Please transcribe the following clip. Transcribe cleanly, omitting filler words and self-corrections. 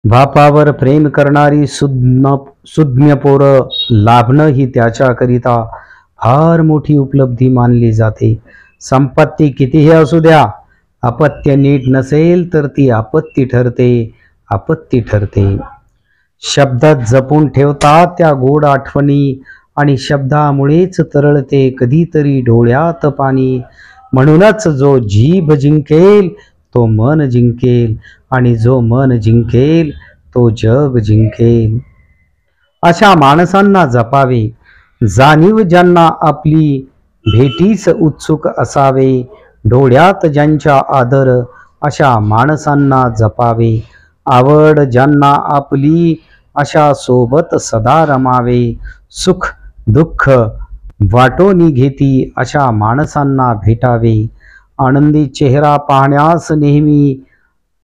बापावर प्रेम करणारी सुज्ञ पोरं लाभणं ही त्याच्याकरिता फार मोठी उपलब्धी मानली जाते. संपत्ती कितीही असू द्या, अपत्य नीट नसेल तर ती आपत्ती ठरते, आपत्ती ठरते. शब्दात जपून ठेवतात त्या गोड आठवणी आणि शब्दामुळेच तरळते कधीतरी डोळ्यात पाणी. म्हणूनच जो जीभ जिंकेल तो मन जिंकेल आणि जो मन जिंकेल तो जग जिंकेल. अशा माणसांना जपावे, जाणीव ज्यांना आपली भेटीस उत्सुक असावे. डोळ्यात ज्यांच्या आदर अशा माणसांना जपावे. आवड ज्यांना आपली अशा सोबत सदा रमावे. सुख दुःख वाटोनी घेती अशा माणसांना भेटावे. आनंदी चेहरा पाहण्यास नेहमी